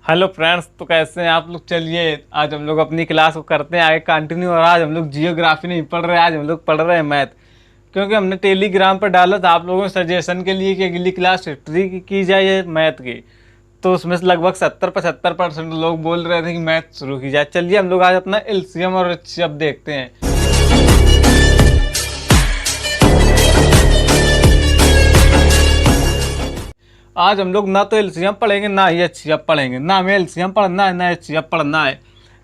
Hello friends, तो कैसे हैं आप लोग। चलिए आज हम लोग अपनी क्लास को करते हैं आगे कंटिन्यू। और आज हम लोग जियोग्राफी नहीं पढ़ रहे हैं, आज हम लोग पढ़ रहे हैं मैथ। क्योंकि हमने टेलीग्राम पर डाला था आप लोगों के सजेशन के लिए कि अगली क्लास हिस्ट्री की जाए या मैथ की। तो उसमें से लगभग 70-75% लोग बोल रहे थे कि मैथ शुरू की जाए। चलिए हम लोग आज अपना एलसीएम और एचसीएफ देखते हैं। आज हम लोग ना तो एलसीएम पढ़ेंगे ना ही एचसीएफ पढ़ेंगे, ना हमें एलसीएम पढ़ना है ना एचसीएफ पढ़ना है।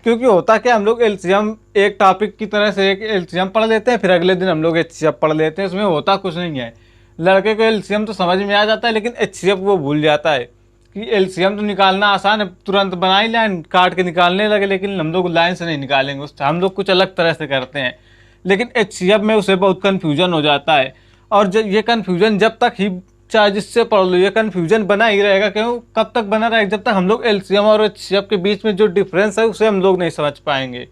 क्योंकि होता क्या, हम लोग एलसीएम एक टॉपिक की तरह से एक एलसीएम पढ़ लेते हैं, फिर अगले दिन हम लोग एचसीएफ पढ़ लेते हैं। उसमें होता कुछ नहीं है। लड़के को एलसीएम तो समझ में आ जाता है, लेकिन एचसीएफ वो भूल जाता है कि एलसीएम तो निकालना आसान है, तुरंत बना ही लाइन काट के निकालने लगे, लेकिन हम लोग लाइन से नहीं निकालेंगे, उससे हम लोग कुछ अलग तरह से करते हैं। लेकिन एचसीएफ में उसे बहुत कन्फ्यूजन हो जाता है। और ये कन्फ्यूजन जब तक ही चाहे जिससे पढ़ लो, ये कन्फ्यूजन बना ही रहेगा। क्यों, कब तक बना रहेगा? जब तक हम लोग एलसीएम और एचसीएफ के बीच में जो डिफरेंस है उसे हम लोग नहीं समझ पाएंगे।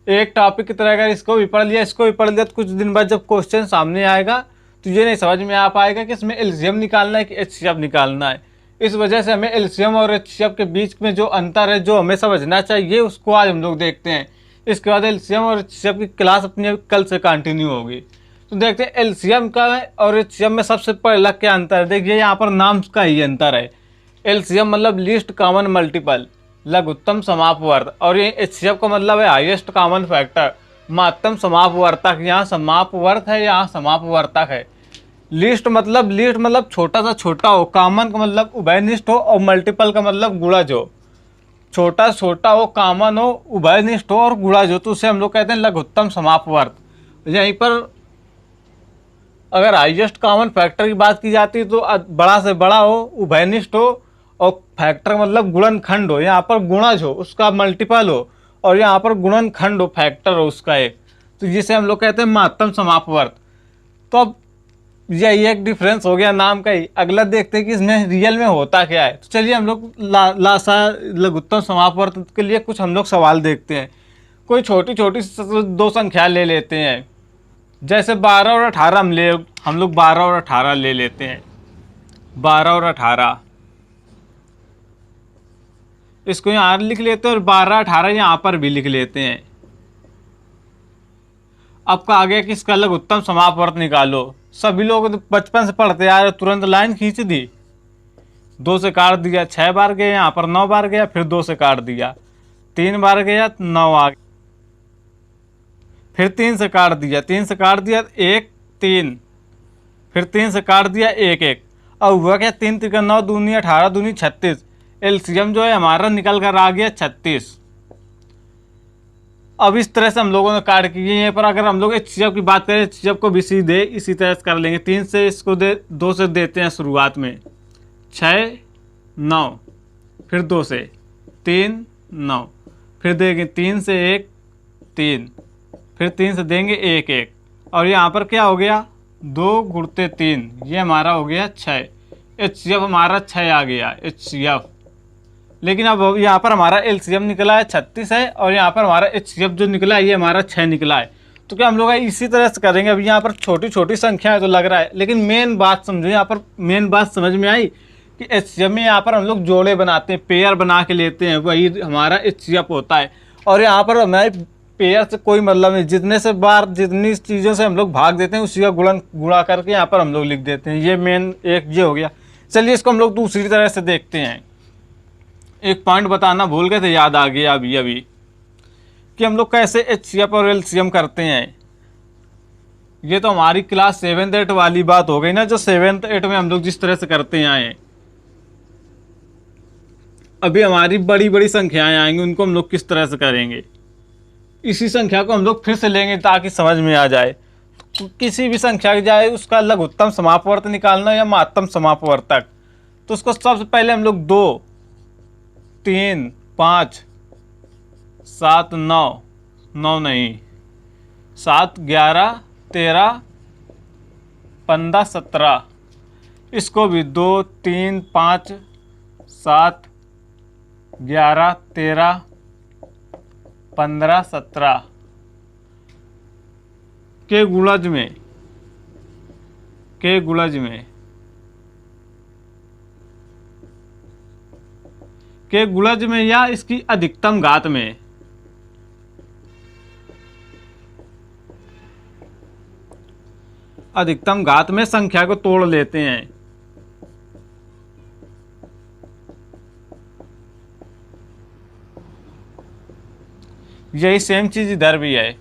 एक टॉपिक की तरह अगर इसको भी पढ़ लिया इसको भी पढ़ लिया, तो कुछ दिन बाद जब क्वेश्चन सामने आएगा तो ये नहीं समझ में आ पाएगा कि इसमें एलसीएम निकालना है कि एचसीएफ निकालना है। इस वजह से हमें एलसीएम और एचसीएफ के बीच में जो अंतर है, जो हमें समझना चाहिए, उसको आज हम लोग देखते हैं। इसके बाद एलसीएम और एचसीएफ की क्लास अपनी कल से कंटिन्यू होगी। तो देखते हैं एलसीएम का और एचसीएफ में सबसे पहला क्या अंतर है। देखिए यहाँ पर नाम का ही अंतर है। एलसीएम मतलब लीस्ट कॉमन मल्टीपल, लघुत्तम समापवर्त, और ये एचसीएफ का मतलब है हाईएस्ट कॉमन फैक्टर, महत्तम समापवर्तक। यहाँ समापवर्त है, यहाँ समापवर्तक है। लीस्ट मतलब छोटा सा छोटा हो, कॉमन का मतलब उभयनिष्ठ हो, और मल्टीपल का मतलब गुणज हो। छोटा छोटा हो, कॉमन हो, उभयनिष्ठ हो और गुणज हो, तो उसे हम लोग कहते हैं लघुत्तम समापवर्त। यहीं पर अगर हाईएस्ट कॉमन फैक्टर की बात की जाती है तो बड़ा से बड़ा हो, उभयनिष्ठ हो, और फैक्टर मतलब गुणनखंड हो। यहाँ पर गुणज हो, उसका मल्टीपल हो, और यहाँ पर गुणनखंड हो, फैक्टर हो उसका एक, तो जिसे हम लोग कहते हैं महत्तम समापवर्त। तो अब यही एक डिफरेंस हो गया नाम का ही। अगला देखते हैं कि इसमें रियल में होता क्या है। तो चलिए हम लोग लघुत्तम समापवर्त के लिए कुछ हम लोग सवाल देखते हैं। कोई छोटी छोटी दो संख्या ले लेते हैं, जैसे 12 और 18 हम लोग 12 और 18 ले लेते हैं। 12 और 18 इसको यहाँ लिख लेते हैं, और 12-18 यहाँ पर भी लिख लेते हैं। अब कहा गया कि इसका लघुत्तम समापवर्त निकालो। सभी लोग बचपन से पढ़ते आ रहे, तुरंत लाइन खींच दी, 2 से काट दिया, 6 बार गया, यहाँ पर 9 बार गया, फिर 2 से काट दिया, 3 बार गया, 9 आ गया, फिर 3 से काट दिया, 3 से काट दिया 1 3, फिर 3 से काट दिया 1 1। अब हुआ क्या, 3 3 9 दूनी 18 दूनी 36। एलसीएम जो है हमारा निकल कर आ गया 36। अब इस तरह से हम लोगों ने काट की। यहीं पर अगर हम लोग एचसीएफ की बात करें, एचसीएफ को भी सीधे इसी तरह से कर लेंगे। 3 से इसको 2 से देते हैं शुरुआत में, 6 9, फिर 2 से 3 9, फिर देंगे 3 से 1 3, फिर 3 से देंगे 1 1, और यहाँ पर क्या हो गया 2 गुणते 3, ये हमारा हो गया 6। एचसीएफ हमारा 6 आ गया एचसीएफ। लेकिन अब यहाँ पर हमारा एलसीएम निकला है 36 है, और यहाँ पर हमारा एचसीएफ जो निकला है ये हमारा 6 निकला है। तो क्या हम लोग इसी तरह से करेंगे। अभी यहाँ पर छोटी छोटी संख्या है तो लग रहा है, लेकिन मेन बात समझो। यहाँ पर मेन बात समझ में आई कि एचसीएफ में यहाँ पर हम लोग जोड़े बनाते हैं, पेयर बना के लेते हैं, वही हमारा एचसीएफ होता है। और यहाँ पर हमारे पेयर से कोई मतलब नहीं, जितने से बार जितनी चीज़ों से हम लोग भाग देते हैं उसी का गुणा करके यहाँ पर हम लोग लिख देते हैं। ये मेन एक ये हो गया। चलिए इसको हम लोग दूसरी तरह से देखते हैं। एक पॉइंट बताना भूल गए थे, याद आ गया अभी कि हम लोग कैसे एचसीएफ और एलसीएम करते हैं। ये तो हमारी क्लास 7th 8 वाली बात हो गई ना, जो 7th 8 में हम लोग जिस तरह से करते आए। अभी हमारी बड़ी बड़ी संख्याएं आएंगी, उनको हम लोग किस तरह से करेंगे। इसी संख्या को हम लोग फिर से लेंगे ताकि समझ में आ जाए। तो किसी भी संख्या की जाए उसका लघुत्तम समापवर्त निकालना या महत्तम समापवर्तक। तो उसको सबसे पहले हम लोग 2 3 5 7 9 9 नहीं 7 11 13 15 17, इसको भी 2 3 5 7 11 13 15 17 के गुणज के गुणज में या इसकी अधिकतम घात में। अधिकतम घात में संख्या को तोड़ लेते हैं। यही सेम चीज इधर भी है,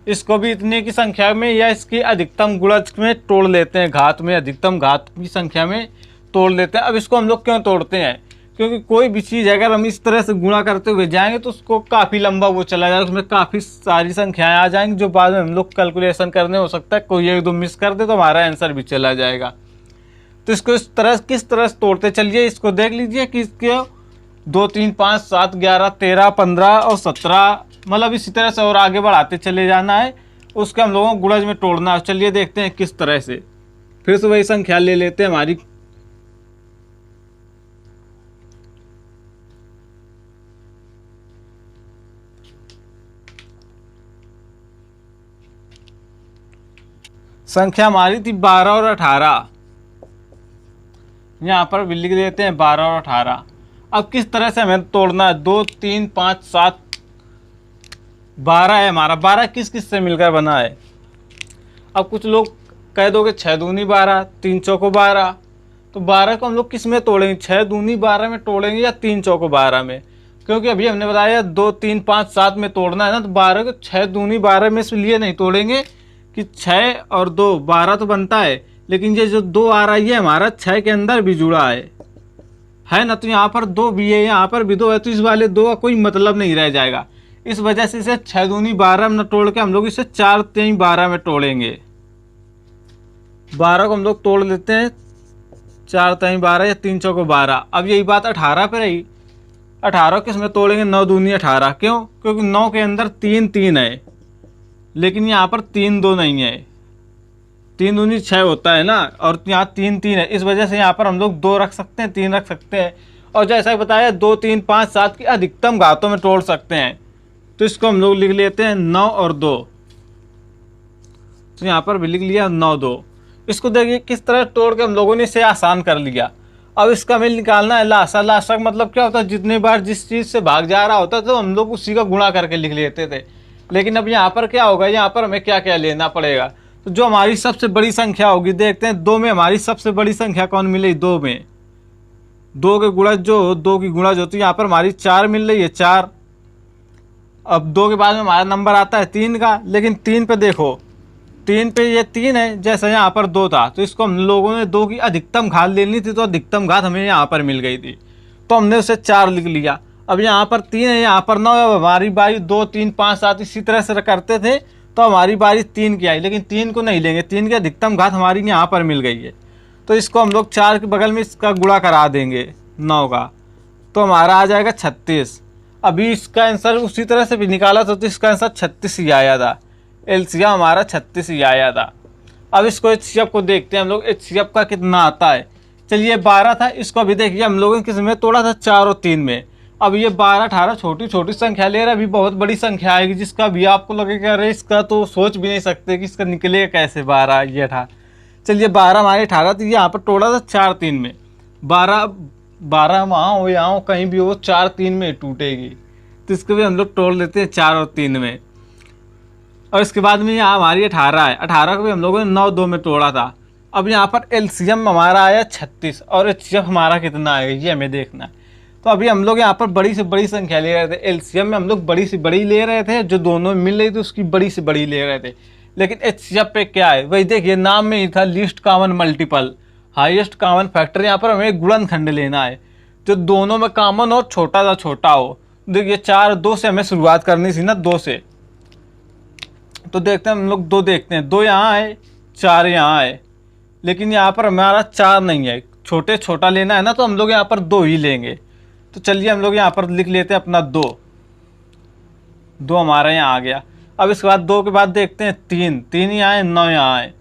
इसको भी इतने की संख्या में या इसकी अधिकतम गुणज में तोड़ लेते हैं, घात में अधिकतम घात की संख्या में तोड़ लेते हैं। अब इसको हम लोग क्यों तोड़ते हैं? क्योंकि कोई भी चीज़ अगर हम इस तरह से गुणा करते हुए जाएंगे तो उसको काफ़ी लंबा वो चला जाएगा, उसमें काफ़ी सारी संख्याएं आ जाएंगी जो बाद में हम लोग कैलकुलेशन करने हो सकता है कोई एक दो मिस कर दे तो हमारा आंसर भी चला जाएगा। तो इसको इस तरह किस तरह से तोड़ते चलिए, इसको देख लीजिए कि इसके 2 3 5 7 11 13 15 और 17 मतलब इसी तरह से और आगे बढ़ाते चले जाना है। उसके हम लोगों को गुणज में तोड़ना है। चलिए देखते हैं किस तरह से। फिर से वही संख्या ले लेते हैं हमारी। संख्या हमारी थी 12 और 18, यहाँ पर भी लिख देते हैं 12 और 18। अब किस तरह से हमें तोड़ना है? 2 3 5 7 12 है हमारा। 12 किस किस से मिलकर बना है? अब कुछ लोग कह दोगे 6 दूनी 12, 3 चौको 12। तो 12 को हम लोग किस में तोड़ेंगे? 6 दूनी 12 में तोड़ेंगे या 3 चौको 12 में? क्योंकि अभी हमने बताया 2 3 5 7 में तोड़ना है ना, तो 12 को 6 दूनी 12 में इसलिए नहीं तोड़ेंगे कि 6 और 2 12 तो बनता है, लेकिन ये जो 2 आ रहा है ये हमारा 6 के अंदर भी जुड़ा है ना। तो यहाँ पर 2 भी है, यहाँ पर भी 2 है, तो इस वाले 2 का कोई मतलब नहीं रह जाएगा। इस वजह से इसे 6 दूनी 12 में न तोड़ के हम लोग इसे 4 3 12 में तोड़ेंगे। 12 को हम लोग तोड़ लेते हैं 4 3 12 या 3 चौको 12। अब यही बात 18 पे रही। 18 किस में तोड़ेंगे? 9 दूनी 18। क्यों? क्योंकि 9 के अंदर 3 3 है, लेकिन यहाँ पर 3 2 नहीं है। 3 दूनी 6 होता है ना, और यहाँ 3 3 है। इस वजह से यहाँ पर हम लोग 2 रख सकते हैं, 3 रख सकते हैं। और जैसा बताया 2 3 5 7 की अधिकतम घातों में तोड़ सकते हैं। तो इसको हम लोग लिख लेते हैं 9 और 2। तो यहाँ पर भी लिख लिया 9 2। इसको देखिए किस तरह तोड़ के हम लोगों ने इसे आसान कर लिया। अब इसका मिल निकालना है लासा। लासा का मतलब क्या होता है? जितने बार जिस चीज़ से भाग जा रहा होता है तो हम लोग उसी का गुणा करके लिख लेते थे। लेकिन अब यहाँ पर क्या होगा? यहाँ पर हमें क्या क्या लेना पड़ेगा? तो जो हमारी सबसे बड़ी संख्या होगी, देखते हैं 2 में हमारी सबसे बड़ी संख्या कौन मिलेगी? 2 में 2 के गुणज जो 2 की गुणज होती है, यहाँ पर हमारी 4 मिल रही है, 4। अब 2 के बाद में हमारा नंबर आता है 3 का, लेकिन 3 पे देखो, 3 पे ये 3 है, जैसे यहाँ पर 2 था। तो इसको हम लोगों ने 2 की अधिकतम घात लेनी थी, तो अधिकतम घात हमें यहाँ पर मिल गई थी, तो हमने उसे 4 लिख लिया। अब यहाँ पर 3 है, यहाँ पर 9 है। अब हमारी बारी 2 3 5 7 इसी तरह से करते थे, तो हमारी बारी 3 की आई, लेकिन 3 को नहीं लेंगे। 3 की अधिकतम घात हमारी यहाँ पर मिल गई है, तो इसको हम लोग 4 के बगल में इसका गुणा करा देंगे 9 का, तो हमारा आ जाएगा 36। अभी इसका आंसर उसी तरह से भी निकाला था, तो इसका आंसर 36 ही आया था। एलसीएम हमारा 36 ही आया था। अब इसको एचसीएफ को देखते हैं हम लोग, एचसीएफ का कितना आता है। चलिए 12 था, इसको अभी देखिए हम लोगों ने किस में तोड़ा था? 4 और 3 में। अब ये 12 18 छोटी छोटी संख्या ले रहा है, अभी बहुत बड़ी संख्या आएगी जिसका भी आपको लगेगा अरे इसका तो सोच भी नहीं सकते कि इसका निकलेगा कैसे 12 ये 18। चलिए 12 हमारे 18 थी, यहाँ पर तोड़ा था 4 3 में। 12 वहाँ हो यहाँ हो कहीं भी हो, 4 3 में टूटेगी, तो इसको भी हम लोग तोड़ लेते हैं 4 और 3 में। और इसके बाद में यहाँ हमारी 18 है, 18 को भी हम लोगों ने 9 2 में तोड़ा था। अब यहाँ पर एलसीएम हमारा आया 36 और एचसीएफ हमारा कितना आएगा ये हमें देखना है। तो अभी हम लोग यहाँ पर बड़ी से बड़ी संख्या ले रहे थे, एलसीएम में हम लोग बड़ी से बड़ी ले रहे थे, जो दोनों में मिल रही थी उसकी बड़ी से बड़ी ले रहे थे। लेकिन एचसीएफ पे क्या है? वही देखिए नाम में ही था least common multiple, highest common factor. यहाँ पर हमें गुणनखंड लेना है जो दोनों में कॉमन हो, छोटा सा छोटा हो। देखिए 4 2 से हमें शुरुआत करनी थी ना, 2 से। तो देखते हैं हम लोग 2 देखते हैं, 2 यहाँ है 4 यहाँ है, लेकिन यहाँ पर हमारा 4 नहीं है, छोटे छोटा लेना है ना, तो हम लोग यहाँ पर 2 ही लेंगे। तो चलिए हम लोग यहाँ पर लिख लेते हैं अपना 2 हमारा यहाँ आ गया। अब इसके बाद 2 के बाद देखते हैं 3 यहाँ है, 9 यहाँ है,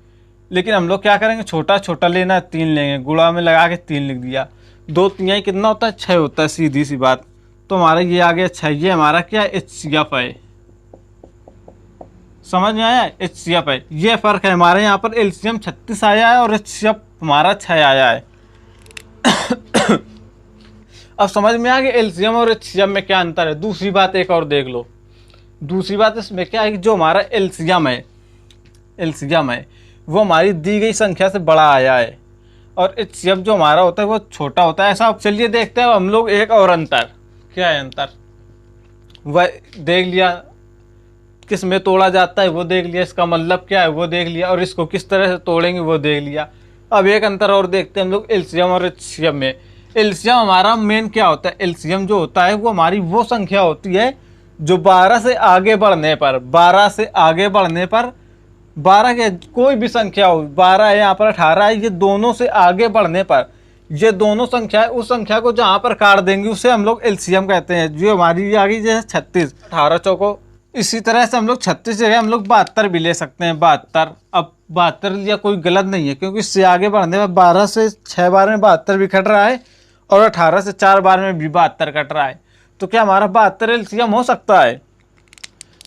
लेकिन हम लोग क्या करेंगे? छोटा छोटा लेना है, 3 लेंगे, गुणा में लगा के 3 लिख दिया। 2 3 कितना होता है? 6 होता है, सीधी सी बात। तो हमारा ये आ गया 6। ये हमारा क्या? एचसीएफ है। समझ में आया? एचसीएफ है, ये फर्क है। हमारे यहाँ पर एलसीएम 36 आया है और एचसीएफ हमारा 6 आया है। अब समझ में आ गया एलसीएम और एचसीएफ में क्या अंतर है। दूसरी बात एक और देख लो, दूसरी बात इसमें क्या है कि जो हमारा एलसीएम है वो हमारी दी गई संख्या से बड़ा आया है, और एचसीएफ जो हमारा होता है वो छोटा होता है। ऐसा अब चलिए देखते हैं हम लोग एक और अंतर। क्या है अंतर, वह देख लिया, किस में तोड़ा जाता है वो देख लिया, इसका मतलब क्या है वो देख लिया, और इसको किस तरह से तोड़ेंगे वो देख लिया। अब एक अंतर और देखते हैं हम लोग एलसीएम और एचसीएफ में। एलसीएम हमारा मेन क्या होता है, एलसीएम जो होता है वो हमारी वो संख्या होती है जो 12 से आगे बढ़ने पर 12 के कोई भी संख्या हो, 12 है यहाँ पर 18 है, ये दोनों से आगे बढ़ने पर ये दोनों संख्या उस संख्या को जहाँ पर काट देंगे उसे हम लोग एलसीएम कहते हैं। जो हमारी आ गई जैसे 36, 18 चौको, इसी तरह से हम लोग 36 जगह हम लोग 72 भी ले सकते हैं। 72, अब 72 लिया कोई गलत नहीं है, क्योंकि इससे आगे बढ़ने में 12 से 6 बार में 72 भी कट रहा है, और 18 से 4 बार में भी 72 कट रहा है। तो क्या हमारा 72 एलसीएम हो सकता है?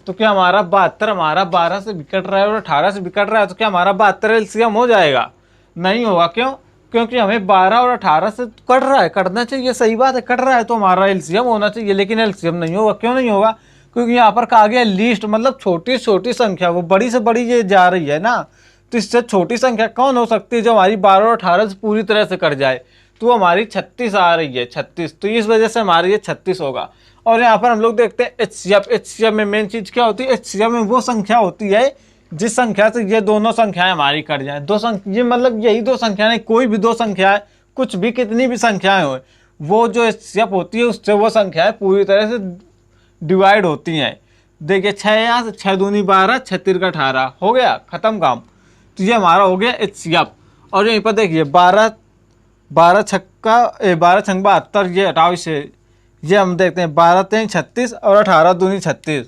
तो क्या हमारा 72 हमारा 12 से भी कट रहा है और 18 से भी कट रहा है, तो क्या हमारा 72 एलसीएम हो जाएगा? नहीं होगा। क्यों? क्योंकि हमें 12 और 18 से कट रहा है, कटना चाहिए, सही बात है, कट रहा है तो हमारा एलसीएम होना चाहिए, लेकिन एलसीएम नहीं होगा। क्यों नहीं होगा? क्योंकि यहाँ पर कहा गया लीस्ट, मतलब छोटी छोटी संख्या, वो बड़ी से बड़ी ये जा रही है ना, तो इससे छोटी संख्या कौन हो सकती है जो हमारी 12 और 18 से पूरी तरह से कट जाए? तो हमारी 36 आ रही है, 36, तो इस वजह से हमारी ये 36 होगा। और यहाँ पर हम लोग देखते हैं एचसीएफ में मेन चीज़ क्या होती है, एचसीएफ में वो संख्या होती है जिस संख्या से ये दोनों संख्याएं हमारी कट जाए। ये मतलब यही दो संख्या नहीं, कोई भी दो संख्याएं, कुछ भी कितनी भी संख्याएं हो, वो जो एचसीएफ होती है उससे वो संख्याएं पूरी तरह से डिवाइड होती हैं। देखिए 6 यहाँ से 6 दूनी 12, 6 तिरका 18, हो गया खत्म काम। तो ये हमारा हो गया एचसीएफ। और यहीं पर देखिए 12 छक्का 72, ये हटाओ इसे, ये हम देखते हैं 12 3 36 और 18 दूनी 36,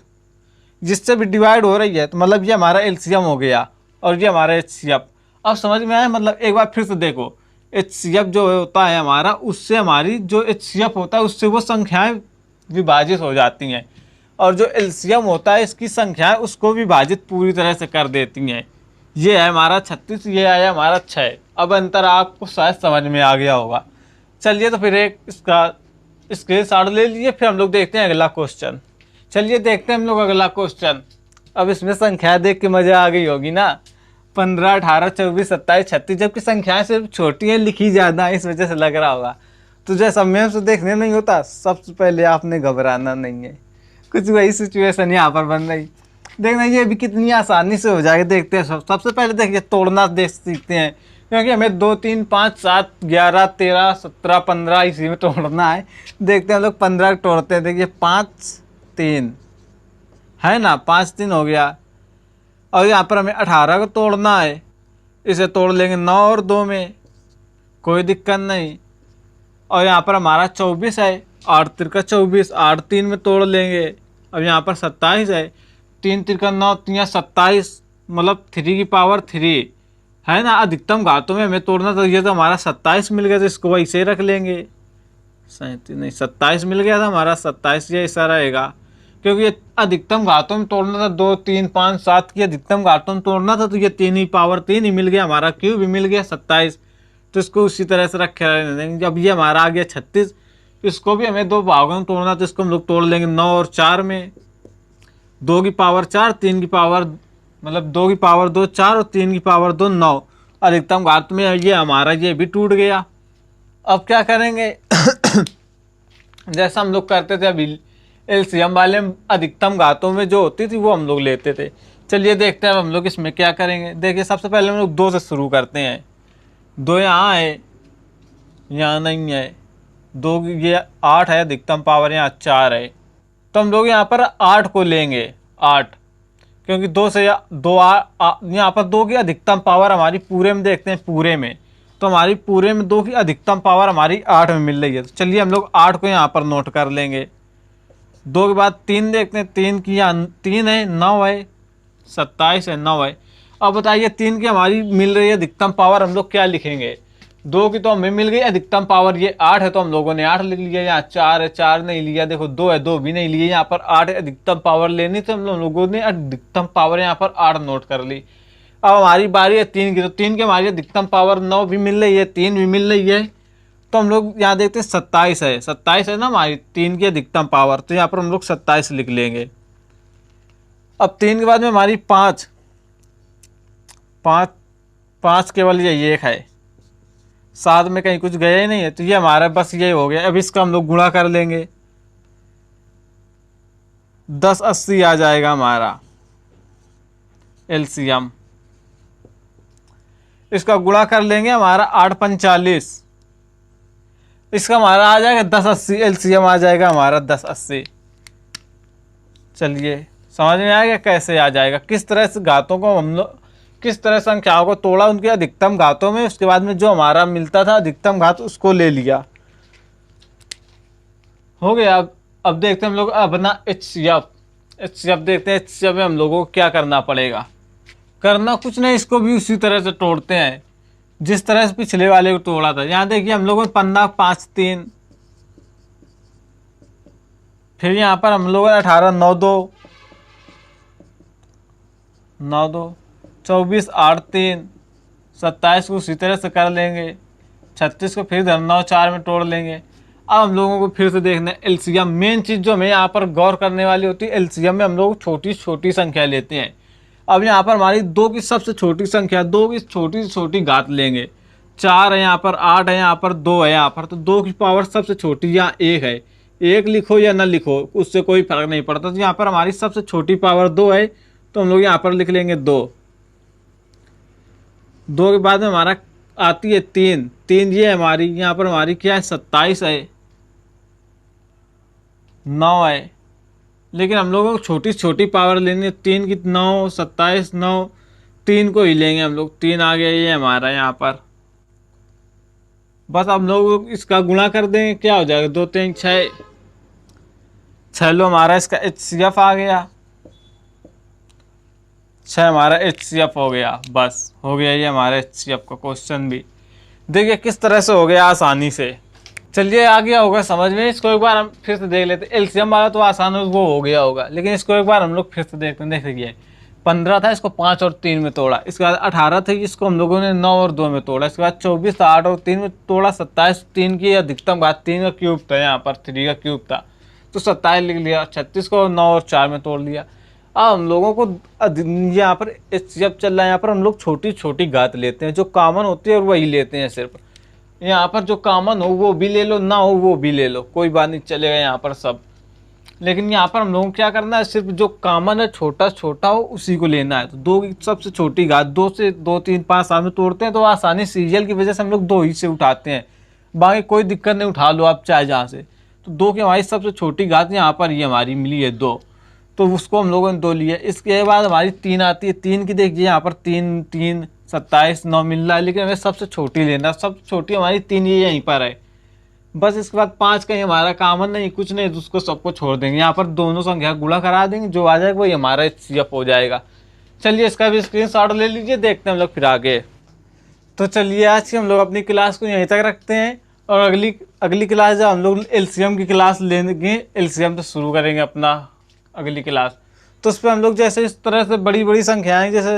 जिससे भी डिवाइड हो रही है, तो मतलब ये हमारा एलसीएम हो गया और ये हमारा एचसीएफ। अब समझ में आया? मतलब एक बार फिर से देखो, एचसीएफ जो होता है हमारा, उससे हमारी जो एचसीएफ होता है उससे वो संख्याएं विभाजित हो जाती हैं, और जो एलसीएम होता है इसकी संख्याएं उसको विभाजित पूरी तरह से कर देती हैं। ये है हमारा 36, ये आया हमारा 6। अब अंतर आपको शायद समझ में आ गया होगा। चलिए तो फिर एक इसका स्क्रीनशॉट ले लीजिए, फिर हम लोग देखते हैं अगला क्वेश्चन। चलिए देखते हैं हम लोग अगला क्वेश्चन। अब इसमें संख्या देख के मज़ा आ गई होगी ना, 15 18 24 27 36, जबकि संख्याएं सिर्फ छोटी हैं, लिखी ज़्यादा है, इस वजह से लग रहा होगा। तो जैसा मेम से देखने नहीं होता, सबसे पहले आपने घबराना नहीं है, कुछ वही सिचुएशन यहाँ पर बन रही। देखना ये भी कितनी आसानी से हो जाएगा। देखते हैं सबसे पहले देखिए तोड़ना देख सीखते हैं, क्योंकि हमें 2 3 5 7 11 13 17 15 इसी में तोड़ना है। देखते हैं हम लोग 15 तोड़ते हैं। देखिए 5 3 है ना, 5 3 हो गया। और यहाँ पर हमें 18 को तोड़ना है, इसे तोड़ लेंगे 9 और 2 में, कोई दिक्कत नहीं। और यहाँ पर हमारा 24 है, 8 तिरका 24, 8 3 में तोड़ लेंगे। अब यहाँ पर 27 है, 3 तिरका 9, 3 27, मतलब 3 की पावर 3 है ना। अधिकतम घातों में हमें तोड़ना, तो ये तो हमारा 27 मिल गया, तो इसको वैसे ही रख लेंगे। 37 नहीं, 27 मिल गया था हमारा, 27 ये ऐसा रहेगा, क्योंकि ये अधिकतम घातों में तोड़ना था। 2 3 5 7 की अधिकतम घातों में तोड़ना था, तो ये 3 ही पावर 3 ही मिल गया हमारा, क्यूब भी मिल गया 27। तो इसको उसी तरह से रखे रहेंगे। जब ये हमारा आ गया 36, इसको भी हमें 2 भागों में तोड़ना, तो इसको हम लोग तोड़ लेंगे 9 और 4 में। 2 की पावर 4, 3 की पावर, मतलब 2 की पावर 2 4 और 3 की पावर 2 9। अधिकतम घात में ये हमारा ये भी टूट गया। अब क्या करेंगे जैसा हम लोग करते थे अभी एलसीएम वाले, अधिकतम घातों में जो होती थी वो हम लोग लेते थे। चलिए देखते हैं अब हम लोग इसमें क्या करेंगे। देखिए सबसे पहले हम लोग 2 से शुरू करते हैं। 2 यहाँ है, यहाँ नहीं है, 2 ये 8 है, अधिकतम पावर यहाँ 4 है, तो हम लोग यहाँ पर 8 को लेंगे, 8, क्योंकि 2 से 2 यहाँ पर 2 की अधिकतम पावर हमारी पूरे में देखते हैं, पूरे में तो हमारी पूरे में 2 की अधिकतम पावर हमारी 8 में मिल रही है। तो चलिए हम लोग 8 को यहाँ पर नोट कर लेंगे। 2 के बाद 3 देखते हैं, 3 की यहाँ 3 है, 9 है, 27 है, 9 है। अब बताइए 3 की हमारी मिल रही है अधिकतम पावर, हम लोग क्या लिखेंगे? 2 की तो हमें मिल गई अधिकतम पावर, ये 8 है तो हम लोगों ने 8 लिख लिया। यहाँ 4 है, 4 नहीं लिया, देखो 2 है, 2 भी नहीं लिए। यहाँ पर 8 है, अधिकतम पावर लेनी, तो हम लोगों ने अधिकतम पावर यहाँ पर 8 नोट कर ली। अब हमारी बारी है 3 की, तो 3 की हमारी अधिकतम पावर 9 भी मिल रही है, 3 भी मिल रही है, तो हम लोग यहाँ देखते हैं 27 है, 27 है ना हमारी 3 की अधिकतम पावर, तो यहाँ पर हम लोग 27 लिख लेंगे। अब 3 के बाद में हमारी 5, 5 5 केवल ये एक है, 7 में कहीं कुछ गया ही नहीं है, तो ये हमारा बस ये हो गया। अब इसका हम लोग गुणा कर लेंगे, 1080 आ जाएगा हमारा एलसीएम। इसका गुणा कर लेंगे हमारा 845, इसका हमारा आ जाएगा 1080, एलसीएम आ जाएगा हमारा 1080। चलिए समझ में आ गया कैसे आ जाएगा, किस तरह से घातों को हम लोग, किस तरह संख्याओं को तोड़ा उनके अधिकतम घातों में, उसके बाद में जो हमारा मिलता था अधिकतम घात उसको ले लिया। हो गया। अब देखते हैं हम लोग अपना एचसीएफ देखते हैं। एचसीएफ में हम लोगों को क्या करना पड़ेगा, करना कुछ नहीं, इसको भी उसी तरह से तोड़ते हैं जिस तरह से पिछले वाले को तोड़ा था। यहाँ देखिए हम लोगों ने 15 5 3, फिर यहाँ पर हम लोगों ने 18 9 2 9 2 24 8 3, 27 को उसी तरह से कर लेंगे, 36 को फिर 9 4 में तोड़ लेंगे। अब हम लोगों को फिर से देखना है एलसीएम। मेन चीज़ जो हमें यहाँ पर गौर करने वाली होती है, एलसीएम में हम लोग छोटी छोटी संख्या लेते हैं। अब यहाँ पर हमारी 2 की सबसे छोटी संख्या, 2 की छोटी से छोटी घात लेंगे, 4 है यहाँ पर, 8 है यहाँ पर, 2 है यहाँ पर, तो 2 की पावर सबसे छोटी यहाँ 1 है। 1 लिखो या ना लिखो उससे कोई फर्क नहीं पड़ता। तो यहाँ पर हमारी सबसे छोटी पावर 2 है, तो हम लोग यहाँ पर लिख लेंगे 2। 2 के बाद में हमारा आती है 3, 3 ये हमारी, यहाँ पर हमारी क्या है 27 है, 9 है, लेकिन हम लोगों को छोटी छोटी पावर लेनी है। 3 की 9, 27 9, 3 को ही लेंगे हम लोग, 3 आ गया ये हमारा यहाँ पर। बस हम लोग इसका गुणा कर देंगे, क्या हो जाएगा 2 3 6, 6 लो हमारा इसका एचसीएफ आ गया, 6 हमारा एचसीएफ हो गया। बस हो गया ये हमारा एचसीएफ का क्वेश्चन भी। देखिए किस तरह से हो गया आसानी से। चलिए आ गया होगा समझ में। इसको एक बार हम फिर से देख लेते हैं। एलसीएम वाला तो आसान वो हो गया होगा, लेकिन इसको एक बार हम लोग फिर से देखते हैं। देखिए 15 था, इसको 5 और 3 में तोड़ा। इसके बाद 18 थी, इसको हम लोगों ने 9 और 2 में तोड़ा। इसके बाद 24 था, 8 और 3 में तोड़ा। 27 3 की अधिकतम घात 3 का क्यूब था, यहाँ पर 3 का क्यूब था, तो 27 लिख लिया। 36 को 9 और 4 में तोड़ लिया। अब हम लोगों को यहाँ पर एचसीएफ चल रहा है, यहाँ पर हम लोग छोटी छोटी घात लेते हैं, जो कॉमन होती है और वही लेते हैं सिर्फ। यहाँ पर जो कॉमन हो वो भी ले लो, ना हो वो भी ले लो, कोई बात नहीं, चलेगा यहाँ पर सब। लेकिन यहाँ पर हम लोगों को क्या करना है, सिर्फ जो कॉमन है छोटा छोटा हो उसी को लेना है। तो 2 की सबसे छोटी घात 2 से 2 3 5 7 में तोड़ते हैं, तो आसानी सीरियल की वजह से हम लोग 2 ही से उठाते हैं, बाकी कोई दिक्कत नहीं, उठा लो आप चाहे जहाँ से। तो 2 की हमारी सबसे छोटी घात यहाँ पर ये हमारी मिली है 2, तो उसको हम लोगों ने 2 लिया। इसके बाद हमारी 3 आती है। 3 की देखिए यहाँ पर 3 3 27 9 मिल रहा है, लेकिन हमें सबसे छोटी लेना, सबसे छोटी हमारी 3 ये यहीं पर है। बस इसके बाद 5 कहीं हमारा कॉमन नहीं, कुछ नहीं, तो उसको सबको छोड़ देंगे। यहाँ पर दोनों संख्या गुणा करा देंगे, जो आ जाएगा वही हमारा एचसीएफ हो जाएगा। चलिए इसका भी स्क्रीनशॉट ले लीजिए, देखते हैं हम लोग फिर आगे। तो चलिए आज की हम लोग अपनी क्लास को यहीं तक रखते हैं, और अगली क्लास जब हम लोग एलसीएम की क्लास लेंगे, एलसीएम तो शुरू करेंगे अपना अगली क्लास, तो उस पर हम लोग जैसे इस तरह से बड़ी बड़ी संख्याएं, जैसे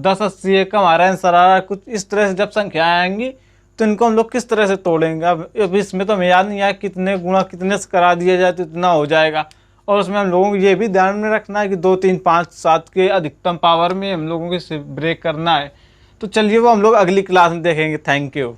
10 80 का हमारा आंसर आ रहा है, कुछ इस तरह से जब संख्याएं आएंगी तो इनको हम लोग किस तरह से तोड़ेंगे। अब इसमें तो हमें याद नहीं आया कितने गुणा कितने से करा दिया जाए तो इतना हो जाएगा। और उसमें हम लोगों को ये भी ध्यान में रखना है कि 2 3 5 7 के अधिकतम पावर में हम लोगों को ब्रेक करना है। तो चलिए वो हम लोग अगली क्लास में देखेंगे। Thank you.